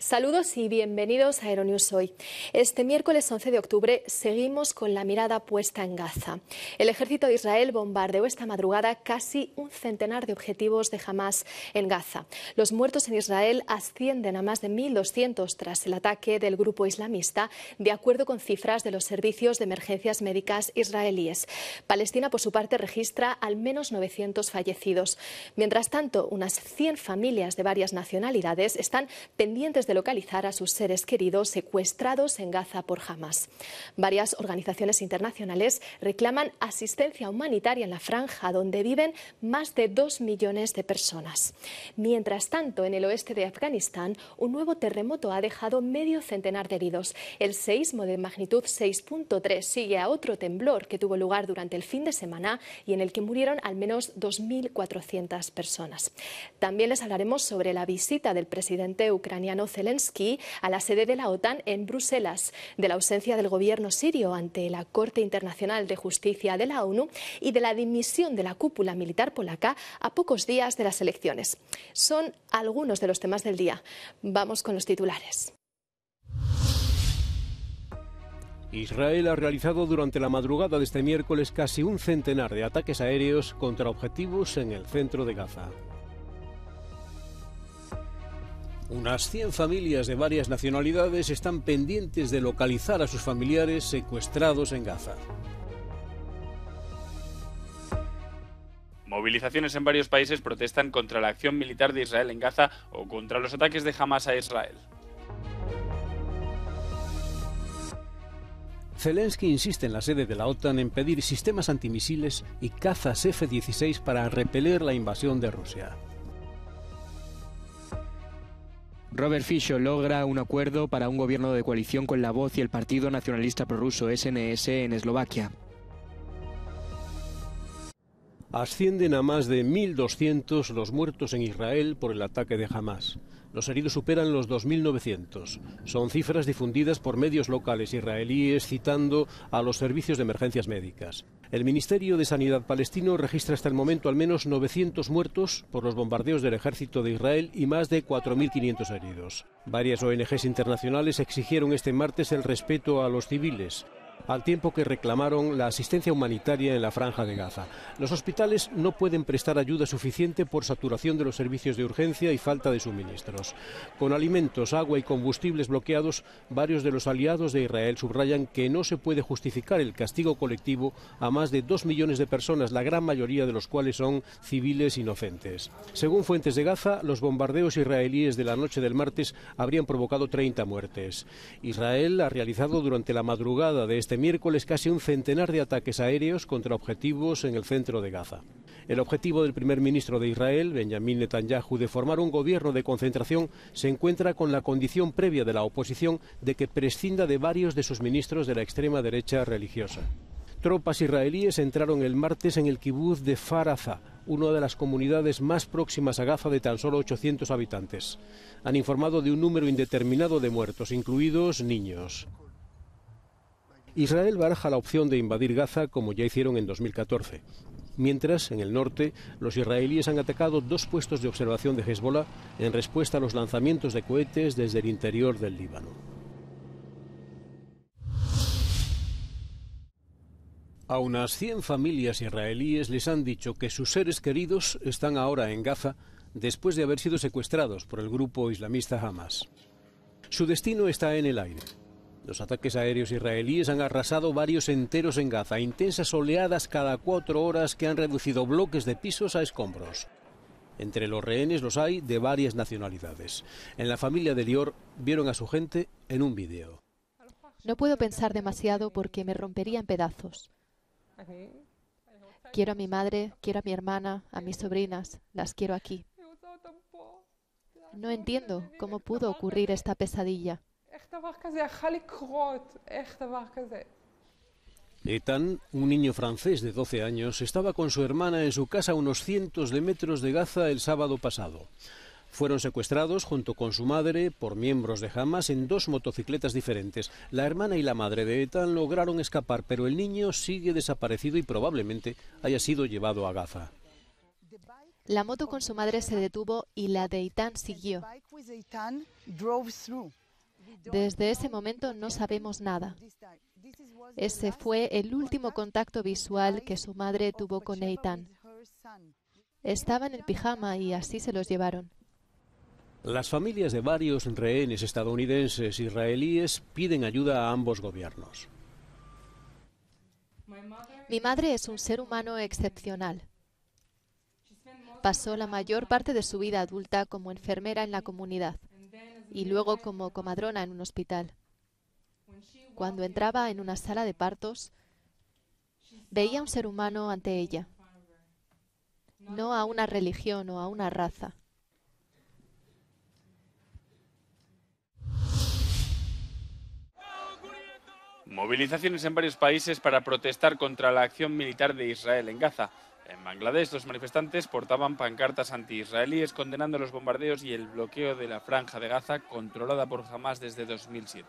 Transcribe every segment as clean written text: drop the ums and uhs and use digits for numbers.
Saludos y bienvenidos a Aeronews Hoy. Este miércoles 11 de octubre seguimos con la mirada puesta en Gaza. El ejército de Israel bombardeó esta madrugada casi un centenar de objetivos de Hamás en Gaza. Los muertos en Israel ascienden a más de 1.200 tras el ataque del grupo islamista, de acuerdo con cifras de los servicios de emergencias médicas israelíes. Palestina, por su parte, registra al menos 900 fallecidos. Mientras tanto, unas 100 familias de varias nacionalidades están pendientes de localizar a sus seres queridos secuestrados en Gaza por Hamás. Varias organizaciones internacionales reclaman asistencia humanitaria en la franja, donde viven más de 2 millones de personas. Mientras tanto, en el oeste de Afganistán, un nuevo terremoto ha dejado medio centenar de heridos. El seísmo de magnitud 6.3 sigue a otro temblor que tuvo lugar durante el fin de semana y en el que murieron al menos 2.400 personas. También les hablaremos sobre la visita del presidente ucraniano Zelensky a la sede de la OTAN en Bruselas, de la ausencia del gobierno sirio ante la Corte Internacional de Justicia de la ONU y de la dimisión de la cúpula militar polaca a pocos días de las elecciones. Son algunos de los temas del día. Vamos con los titulares. Israel ha realizado durante la madrugada de este miércoles casi un centenar de ataques aéreos contra objetivos en el centro de Gaza. Unas 100 familias de varias nacionalidades están pendientes de localizar a sus familiares secuestrados en Gaza. Movilizaciones en varios países protestan contra la acción militar de Israel en Gaza o contra los ataques de Hamás a Israel. Zelensky insiste en la sede de la OTAN en pedir sistemas antimisiles y cazas F-16 para repeler la invasión de Rusia. Robert Fico logra un acuerdo para un gobierno de coalición con la Voz y el Partido Nacionalista Prorruso SNS en Eslovaquia. Ascienden a más de 1.200 los muertos en Israel por el ataque de Hamás. Los heridos superan los 2.900. Son cifras difundidas por medios locales israelíes citando a los servicios de emergencias médicas. El Ministerio de Sanidad palestino registra hasta el momento al menos 900 muertos por los bombardeos del ejército de Israel y más de 4.500 heridos. Varias ONGs internacionales exigieron este martes el respeto a los civiles, al tiempo que reclamaron la asistencia humanitaria en la franja de Gaza. Los hospitales no pueden prestar ayuda suficiente por saturación de los servicios de urgencia y falta de suministros. Con alimentos, agua y combustibles bloqueados, varios de los aliados de Israel subrayan que no se puede justificar el castigo colectivo a más de 2 millones de personas, la gran mayoría de los cuales son civiles inocentes. Según fuentes de Gaza, los bombardeos israelíes de la noche del martes habrían provocado 30 muertes. Israel ha realizado durante la madrugada de este miércoles casi un centenar de ataques aéreos contra objetivos en el centro de Gaza. El objetivo del primer ministro de Israel, Benjamin Netanyahu, de formar un gobierno de concentración se encuentra con la condición previa de la oposición de que prescinda de varios de sus ministros de la extrema derecha religiosa. Tropas israelíes entraron el martes en el kibutz de Kfar Aza, una de las comunidades más próximas a Gaza de tan solo 800 habitantes. Han informado de un número indeterminado de muertos, incluidos niños. Israel baraja la opción de invadir Gaza como ya hicieron en 2014. Mientras, en el norte, los israelíes han atacado 2 puestos de observación de Hezbollah en respuesta a los lanzamientos de cohetes desde el interior del Líbano. A unas 100 familias israelíes les han dicho que sus seres queridos están ahora en Gaza después de haber sido secuestrados por el grupo islamista Hamás. Su destino está en el aire. Los ataques aéreos israelíes han arrasado varios enteros en Gaza, intensas oleadas cada 4 horas que han reducido bloques de pisos a escombros. Entre los rehenes los hay de varias nacionalidades. En la familia de Lior vieron a su gente en un vídeo. No puedo pensar demasiado porque me rompería en pedazos. Quiero a mi madre, quiero a mi hermana, a mis sobrinas, las quiero aquí. No entiendo cómo pudo ocurrir esta pesadilla. Ethan, un niño francés de 12 años, estaba con su hermana en su casa a unos cientos de metros de Gaza el sábado pasado. Fueron secuestrados junto con su madre por miembros de Hamás en 2 motocicletas diferentes. La hermana y la madre de Ethan lograron escapar, pero el niño sigue desaparecido y probablemente haya sido llevado a Gaza. La moto con su madre se detuvo y la de Eitan siguió. Desde ese momento no sabemos nada. Ese fue el último contacto visual que su madre tuvo con Eitan. Estaba en el pijama y así se los llevaron. Las familias de varios rehenes estadounidenses e israelíes piden ayuda a ambos gobiernos. Mi madre es un ser humano excepcional. Pasó la mayor parte de su vida adulta como enfermera en la comunidad y luego como comadrona en un hospital. Cuando entraba en una sala de partos, veía a un ser humano ante ella, no a una religión o a una raza. Movilizaciones en varios países para protestar contra la acción militar de Israel en Gaza. En Bangladesh, los manifestantes portaban pancartas anti-israelíes condenando los bombardeos y el bloqueo de la franja de Gaza controlada por Hamás desde 2007.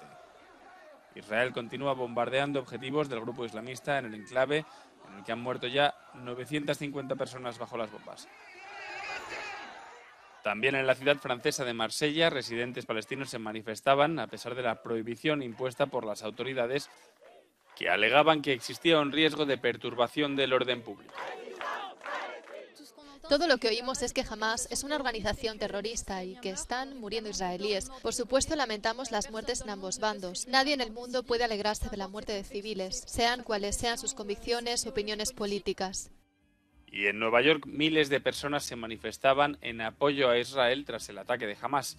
Israel continúa bombardeando objetivos del grupo islamista en el enclave, en el que han muerto ya 950 personas bajo las bombas. También en la ciudad francesa de Marsella, residentes palestinos se manifestaban a pesar de la prohibición impuesta por las autoridades que alegaban que existía un riesgo de perturbación del orden público. Todo lo que oímos es que Hamás es una organización terrorista y que están muriendo israelíes. Por supuesto, lamentamos las muertes en ambos bandos. Nadie en el mundo puede alegrarse de la muerte de civiles, sean cuales sean sus convicciones o opiniones políticas. Y en Nueva York, miles de personas se manifestaban en apoyo a Israel tras el ataque de Hamás.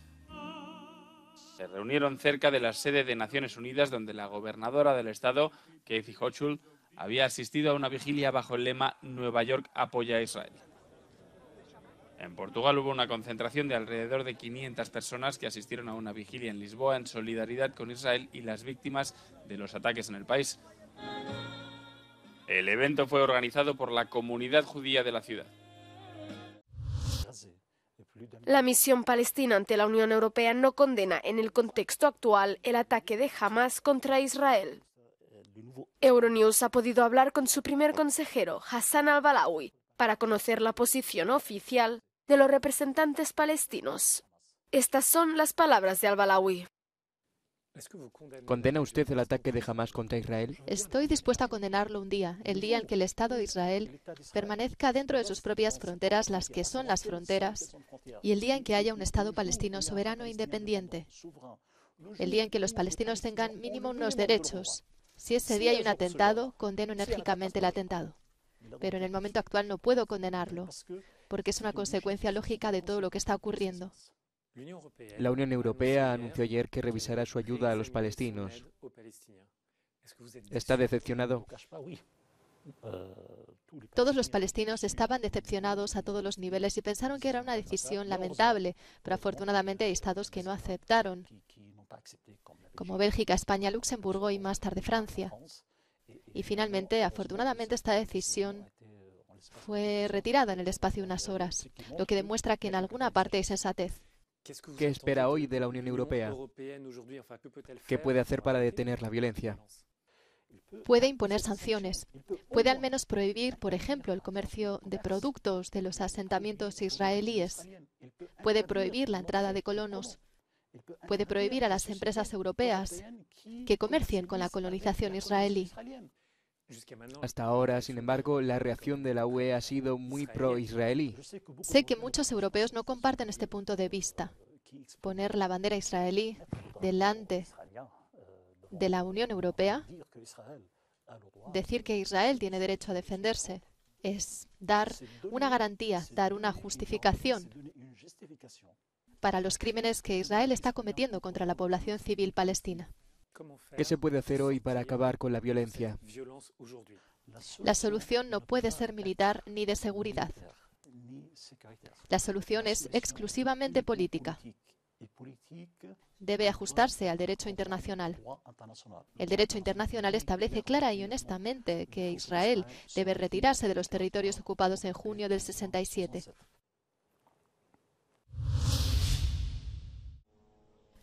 Se reunieron cerca de la sede de Naciones Unidas, donde la gobernadora del estado, Kathy Hochul, había asistido a una vigilia bajo el lema «Nueva York apoya a Israel». En Portugal hubo una concentración de alrededor de 500 personas que asistieron a una vigilia en Lisboa en solidaridad con Israel y las víctimas de los ataques en el país. El evento fue organizado por la comunidad judía de la ciudad. La misión palestina ante la Unión Europea no condena en el contexto actual el ataque de Hamás contra Israel. Euronews ha podido hablar con su primer consejero, Hassan al-Balawi, para conocer la posición oficial de los representantes palestinos. Estas son las palabras de al-Balawi. ¿Condena usted el ataque de Hamás contra Israel? Estoy dispuesta a condenarlo un día, el día en que el Estado de Israel permanezca dentro de sus propias fronteras, las que son las fronteras, y el día en que haya un Estado palestino soberano e independiente. El día en que los palestinos tengan mínimo unos derechos. Si ese día hay un atentado, condeno enérgicamente el atentado. Pero en el momento actual no puedo condenarlo, porque es una consecuencia lógica de todo lo que está ocurriendo. La Unión Europea anunció ayer que revisará su ayuda a los palestinos. ¿Está decepcionado? Todos los palestinos estaban decepcionados a todos los niveles y pensaron que era una decisión lamentable, pero afortunadamente hay estados que no aceptaron, como Bélgica, España, Luxemburgo y más tarde Francia. Y finalmente, afortunadamente, esta decisión fue retirada en el espacio de unas horas, lo que demuestra que en alguna parte hay sensatez. ¿Qué espera hoy de la Unión Europea? ¿Qué puede hacer para detener la violencia? Puede imponer sanciones. Puede al menos prohibir, por ejemplo, el comercio de productos de los asentamientos israelíes. Puede prohibir la entrada de colonos. Puede prohibir a las empresas europeas que comercien con la colonización israelí. Hasta ahora, sin embargo, la reacción de la UE ha sido muy pro-israelí. Sé que muchos europeos no comparten este punto de vista. Poner la bandera israelí delante de la Unión Europea, decir que Israel tiene derecho a defenderse, es dar una garantía, dar una justificación para los crímenes que Israel está cometiendo contra la población civil palestina. ¿Qué se puede hacer hoy para acabar con la violencia? La solución no puede ser militar ni de seguridad. La solución es exclusivamente política. Debe ajustarse al derecho internacional. El derecho internacional establece clara y honestamente que Israel debe retirarse de los territorios ocupados en junio del 67.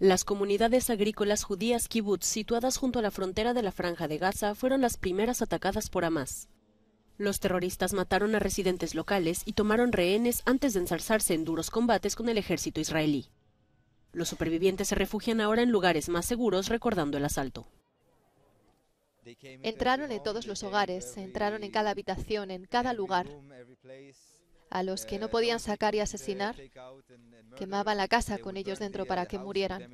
Las comunidades agrícolas judías kibutz situadas junto a la frontera de la Franja de Gaza fueron las primeras atacadas por Hamás. Los terroristas mataron a residentes locales y tomaron rehenes antes de enzarzarse en duros combates con el ejército israelí. Los supervivientes se refugian ahora en lugares más seguros recordando el asalto. Entraron en todos los hogares, entraron en cada habitación, en cada lugar. A los que no podían sacar y asesinar, quemaban la casa con ellos dentro para que murieran.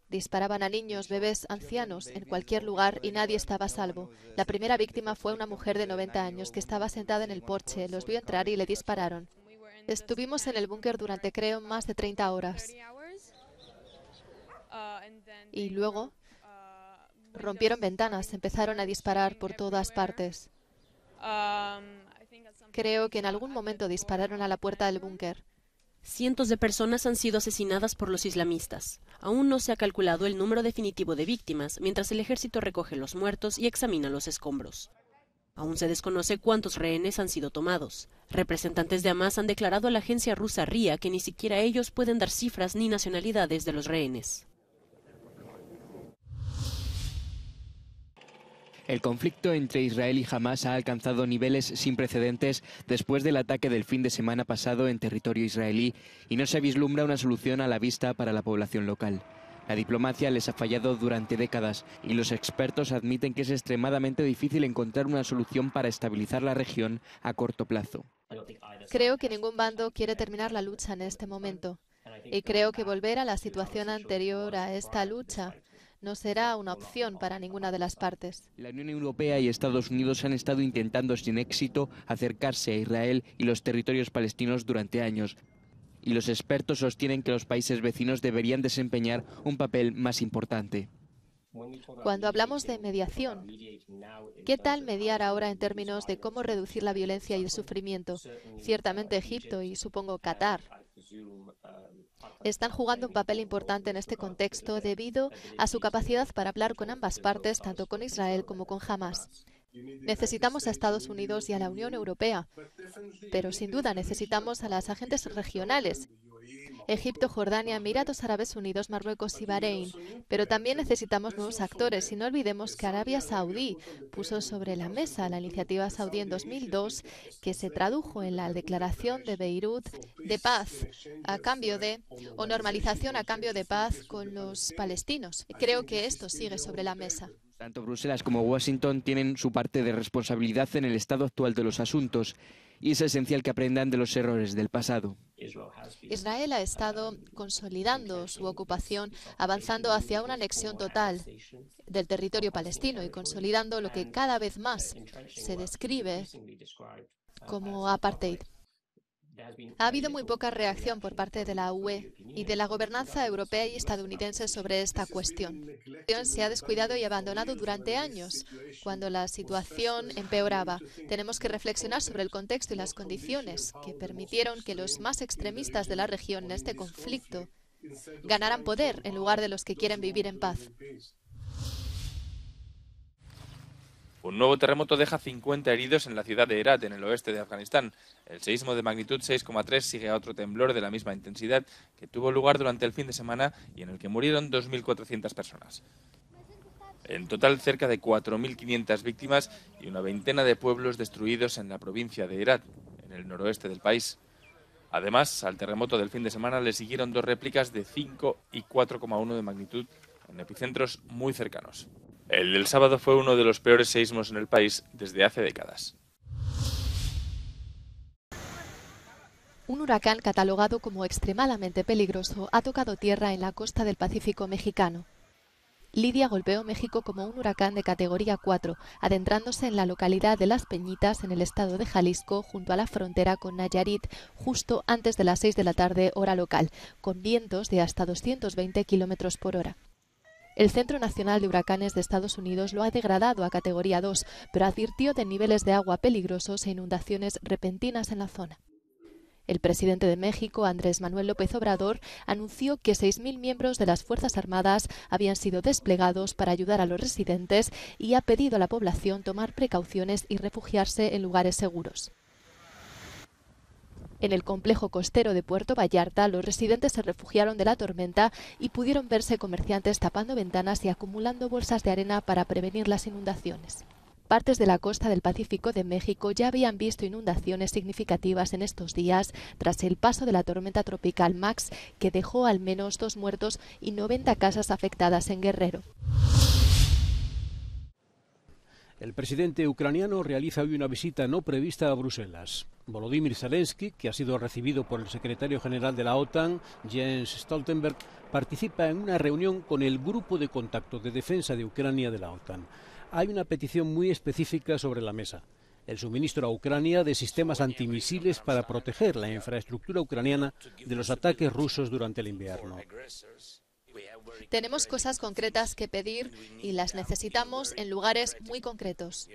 Disparaban a niños, bebés, ancianos, en cualquier lugar y nadie estaba a salvo. La primera víctima fue una mujer de 90 años que estaba sentada en el porche. Los vio entrar y le dispararon. Estuvimos en el búnker durante, creo, más de 30 horas. Y luego rompieron ventanas, empezaron a disparar por todas partes. Creo que en algún momento dispararon a la puerta del búnker. Cientos de personas han sido asesinadas por los islamistas. Aún no se ha calculado el número definitivo de víctimas, mientras el ejército recoge los muertos y examina los escombros. Aún se desconoce cuántos rehenes han sido tomados. Representantes de Hamás han declarado a la agencia rusa RIA que ni siquiera ellos pueden dar cifras ni nacionalidades de los rehenes. El conflicto entre Israel y Hamás ha alcanzado niveles sin precedentes después del ataque del fin de semana pasado en territorio israelí y no se vislumbra una solución a la vista para la población local. La diplomacia les ha fallado durante décadas y los expertos admiten que es extremadamente difícil encontrar una solución para estabilizar la región a corto plazo. Creo que ningún bando quiere terminar la lucha en este momento. Y creo que volver a la situación anterior a esta lucha no será una opción para ninguna de las partes. La Unión Europea y Estados Unidos han estado intentando sin éxito acercarse a Israel y los territorios palestinos durante años. Y los expertos sostienen que los países vecinos deberían desempeñar un papel más importante. Cuando hablamos de mediación, ¿qué tal mediar ahora en términos de cómo reducir la violencia y el sufrimiento? Ciertamente Egipto y supongo Qatar están jugando un papel importante en este contexto debido a su capacidad para hablar con ambas partes, tanto con Israel como con Hamás. Necesitamos a Estados Unidos y a la Unión Europea, pero sin duda necesitamos a las agentes regionales. Egipto, Jordania, Emiratos Árabes Unidos, Marruecos y Bahrein. Pero también necesitamos nuevos actores y no olvidemos que Arabia Saudí puso sobre la mesa la iniciativa saudí en 2002 que se tradujo en la Declaración de Beirut de paz a cambio de, o normalización a cambio de paz con los palestinos. Creo que esto sigue sobre la mesa. Tanto Bruselas como Washington tienen su parte de responsabilidad en el estado actual de los asuntos y es esencial que aprendan de los errores del pasado. Israel ha estado consolidando su ocupación, avanzando hacia una anexión total del territorio palestino y consolidando lo que cada vez más se describe como apartheid. Ha habido muy poca reacción por parte de la UE y de la gobernanza europea y estadounidense sobre esta cuestión. Se ha descuidado y abandonado durante años. Cuando la situación empeoraba, tenemos que reflexionar sobre el contexto y las condiciones que permitieron que los más extremistas de la región en este conflicto ganaran poder en lugar de los que quieren vivir en paz. Un nuevo terremoto deja 50 heridos en la ciudad de Herat, en el oeste de Afganistán. El seísmo de magnitud 6,3 sigue a otro temblor de la misma intensidad que tuvo lugar durante el fin de semana y en el que murieron 2.400 personas. En total, cerca de 4.500 víctimas y una veintena de pueblos destruidos en la provincia de Herat, en el noroeste del país. Además, al terremoto del fin de semana le siguieron dos réplicas de 5 y 4,1 de magnitud en epicentros muy cercanos. El del sábado fue uno de los peores seísmos en el país desde hace décadas. Un huracán catalogado como extremadamente peligroso ha tocado tierra en la costa del Pacífico mexicano. Lidia golpeó México como un huracán de categoría 4, adentrándose en la localidad de Las Peñitas, en el estado de Jalisco, junto a la frontera con Nayarit, justo antes de las 6 de la tarde, hora local, con vientos de hasta 220 kilómetros por hora. El Centro Nacional de Huracanes de Estados Unidos lo ha degradado a categoría 2, pero advirtió de niveles de agua peligrosos e inundaciones repentinas en la zona. El presidente de México, Andrés Manuel López Obrador, anunció que 6.000 miembros de las Fuerzas Armadas habían sido desplegados para ayudar a los residentes y ha pedido a la población tomar precauciones y refugiarse en lugares seguros. En el complejo costero de Puerto Vallarta, los residentes se refugiaron de la tormenta y pudieron verse comerciantes tapando ventanas y acumulando bolsas de arena para prevenir las inundaciones. Partes de la costa del Pacífico de México ya habían visto inundaciones significativas en estos días tras el paso de la tormenta tropical Max, que dejó al menos 2 muertos y 90 casas afectadas en Guerrero. El presidente ucraniano realiza hoy una visita no prevista a Bruselas. Volodymyr Zelensky, que ha sido recibido por el secretario general de la OTAN, Jens Stoltenberg, participa en una reunión con el Grupo de Contacto de Defensa de Ucrania de la OTAN. Hay una petición muy específica sobre la mesa: el suministro a Ucrania de sistemas antimisiles para proteger la infraestructura ucraniana de los ataques rusos durante el invierno. Tenemos cosas concretas que pedir y las necesitamos en lugares muy concretos.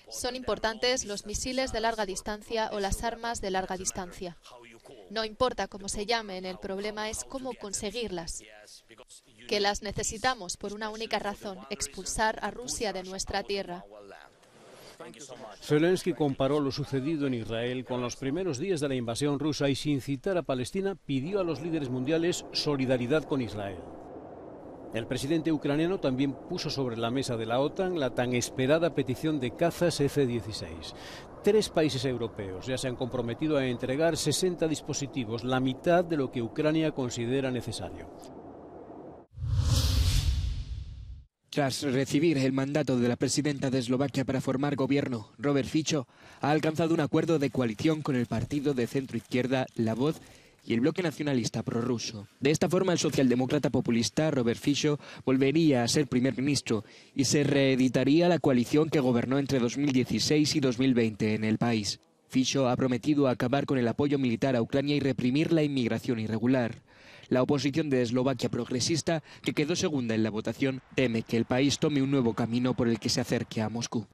Son importantes los misiles de larga distancia o las armas de larga distancia. No importa cómo se llamen, el problema es cómo conseguirlas. Que las necesitamos por una única razón: expulsar a Rusia de nuestra tierra. Zelensky comparó lo sucedido en Israel con los primeros días de la invasión rusa y, sin citar a Palestina, pidió a los líderes mundiales solidaridad con Israel. El presidente ucraniano también puso sobre la mesa de la OTAN la tan esperada petición de cazas F-16. 3 países europeos ya se han comprometido a entregar 60 dispositivos, la mitad de lo que Ucrania considera necesario. Tras recibir el mandato de la presidenta de Eslovaquia para formar gobierno, Robert Fico ha alcanzado un acuerdo de coalición con el partido de centro-izquierda La Voz y el bloque nacionalista prorruso. De esta forma, el socialdemócrata populista Robert Fico volvería a ser primer ministro y se reeditaría la coalición que gobernó entre 2016 y 2020 en el país. Fico ha prometido acabar con el apoyo militar a Ucrania y reprimir la inmigración irregular. La oposición de Eslovaquia progresista, que quedó segunda en la votación, teme que el país tome un nuevo camino por el que se acerque a Moscú.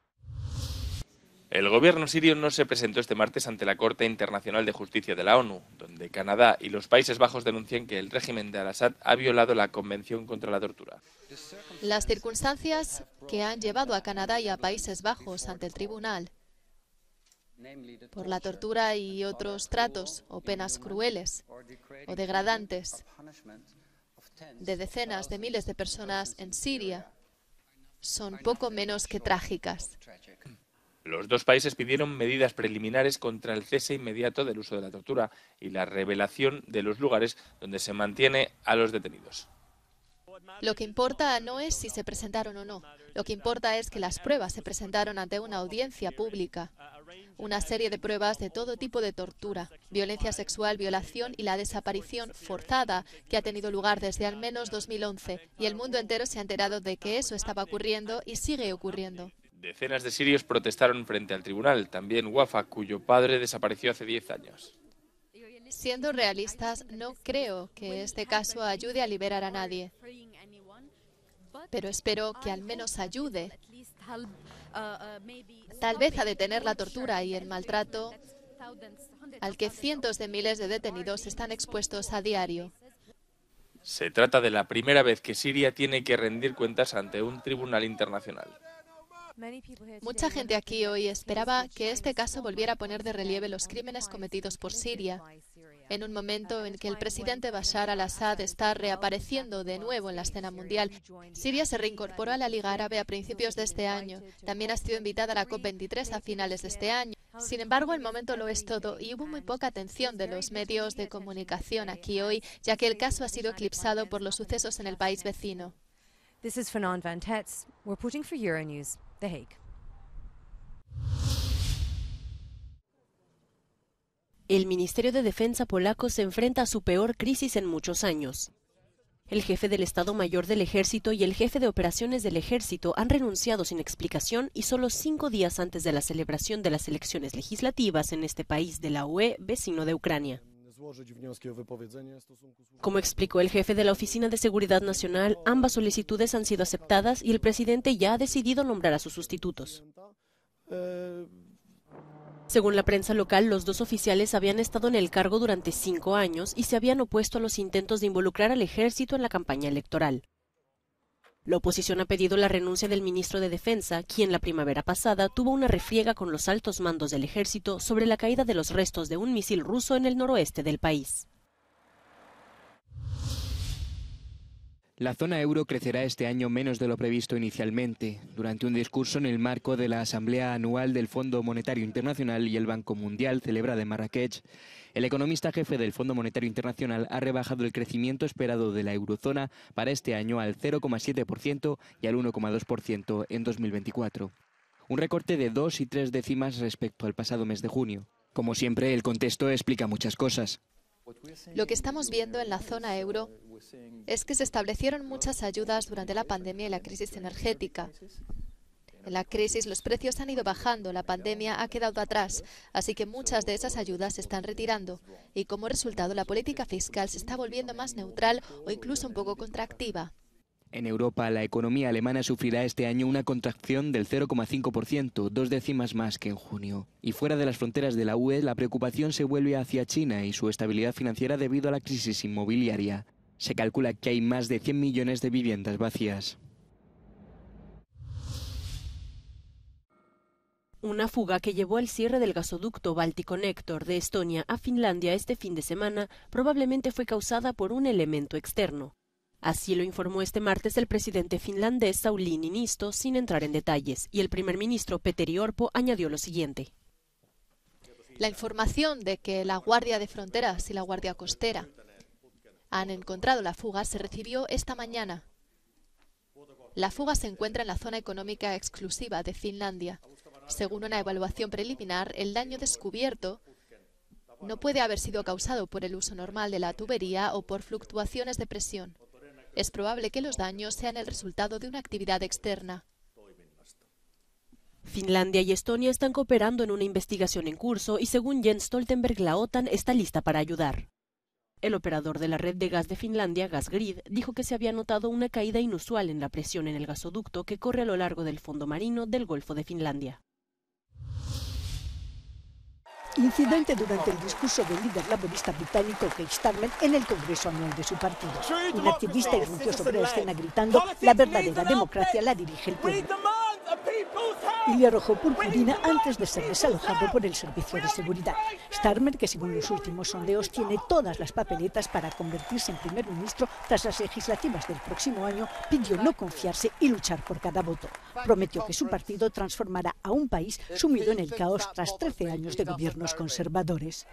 El gobierno sirio no se presentó este martes ante la Corte Internacional de Justicia de la ONU, donde Canadá y los Países Bajos denuncian que el régimen de Al-Assad ha violado la Convención contra la Tortura. Las circunstancias que han llevado a Canadá y a Países Bajos ante el tribunal por la tortura y otros tratos o penas crueles o degradantes de decenas de miles de personas en Siria son poco menos que trágicas. Los 2 países pidieron medidas preliminares contra el cese inmediato del uso de la tortura y la revelación de los lugares donde se mantiene a los detenidos. Lo que importa no es si se presentaron o no. Lo que importa es que las pruebas se presentaron ante una audiencia pública. Una serie de pruebas de todo tipo de tortura, violencia sexual, violación y la desaparición forzada que ha tenido lugar desde al menos 2011. Y el mundo entero se ha enterado de que eso estaba ocurriendo y sigue ocurriendo. Decenas de sirios protestaron frente al tribunal, también Wafa, cuyo padre desapareció hace 10 años. Siendo realistas, no creo que este caso ayude a liberar a nadie, pero espero que al menos ayude, tal vez a detener la tortura y el maltrato al que cientos de miles de detenidos están expuestos a diario. Se trata de la primera vez que Siria tiene que rendir cuentas ante un tribunal internacional. Mucha gente aquí hoy esperaba que este caso volviera a poner de relieve los crímenes cometidos por Siria, en un momento en que el presidente Bashar al-Assad está reapareciendo de nuevo en la escena mundial. Siria se reincorporó a la Liga Árabe a principios de este año. También ha sido invitada a la COP23 a finales de este año. Sin embargo, el momento lo es todo y hubo muy poca atención de los medios de comunicación aquí hoy, ya que el caso ha sido eclipsado por los sucesos en el país vecino. This is Fernand Van Tetz, reporting for Euronews, The Hague. El Ministerio de Defensa polaco se enfrenta a su peor crisis en muchos años. El jefe del Estado Mayor del Ejército y el jefe de operaciones del Ejército han renunciado sin explicación y solo 5 días antes de la celebración de las elecciones legislativas en este país de la UE, vecino de Ucrania. Como explicó el jefe de la Oficina de Seguridad Nacional, ambas solicitudes han sido aceptadas y el presidente ya ha decidido nombrar a sus sustitutos. Según la prensa local, los 2 oficiales habían estado en el cargo durante 5 años y se habían opuesto a los intentos de involucrar al ejército en la campaña electoral. La oposición ha pedido la renuncia del ministro de Defensa, quien la primavera pasada tuvo una refriega con los altos mandos del ejército sobre la caída de los restos de un misil ruso en el noroeste del país. La zona euro crecerá este año menos de lo previsto inicialmente, durante un discurso en el marco de la Asamblea Anual del Fondo Monetario Internacional y el Banco Mundial, celebrada en Marrakech. El economista jefe del Fondo Monetario Internacional ha rebajado el crecimiento esperado de la eurozona para este año al 0,7% y al 1,2% en 2024. Un recorte de 2 y 3 décimas respecto al pasado mes de junio. Como siempre, el contexto explica muchas cosas. Lo que estamos viendo en la zona euro es que se establecieron muchas ayudas durante la pandemia y la crisis energética. En la crisis los precios han ido bajando, la pandemia ha quedado atrás, así que muchas de esas ayudas se están retirando y como resultado la política fiscal se está volviendo más neutral o incluso un poco contractiva. En Europa, la economía alemana sufrirá este año una contracción del 0,5%, 2 décimas más que en junio. Y fuera de las fronteras de la UE, la preocupación se vuelve hacia China y su estabilidad financiera debido a la crisis inmobiliaria. Se calcula que hay más de 100 millones de viviendas vacías. Una fuga que llevó al cierre del gasoducto Balticconnector de Estonia a Finlandia este fin de semana probablemente fue causada por un elemento externo. Así lo informó este martes el presidente finlandés Sauli Niinisto sin entrar en detalles, y el primer ministro Petteri Orpo añadió lo siguiente. La información de que la Guardia de Fronteras y la Guardia Costera han encontrado la fuga se recibió esta mañana. La fuga se encuentra en la zona económica exclusiva de Finlandia. Según una evaluación preliminar, el daño descubierto no puede haber sido causado por el uso normal de la tubería o por fluctuaciones de presión. Es probable que los daños sean el resultado de una actividad externa. Finlandia y Estonia están cooperando en una investigación en curso y según Jens Stoltenberg la OTAN está lista para ayudar. El operador de la red de gas de Finlandia, Gasgrid, dijo que se había notado una caída inusual en la presión en el gasoducto que corre a lo largo del fondo marino del Golfo de Finlandia. Incidente durante el discurso del líder laborista británico Keir Starmer en el Congreso Anual de su partido. Un activista irrumpió sobre la escena gritando: "La verdadera democracia la dirige el pueblo", y le arrojó purpurina antes de ser desalojado por el servicio de seguridad. Starmer, que según los últimos sondeos tiene todas las papeletas para convertirse en primer ministro tras las legislativas del próximo año, pidió no confiarse y luchar por cada voto. Prometió que su partido transformará a un país sumido en el caos tras 13 años de gobiernos conservadores.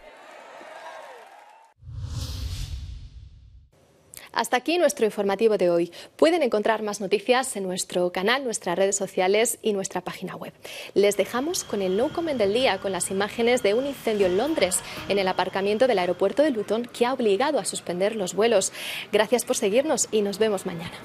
Hasta aquí nuestro informativo de hoy. Pueden encontrar más noticias en nuestro canal, nuestras redes sociales y nuestra página web. Les dejamos con el No Comment del día, con las imágenes de un incendio en Londres, en el aparcamiento del aeropuerto de Luton, que ha obligado a suspender los vuelos. Gracias por seguirnos y nos vemos mañana.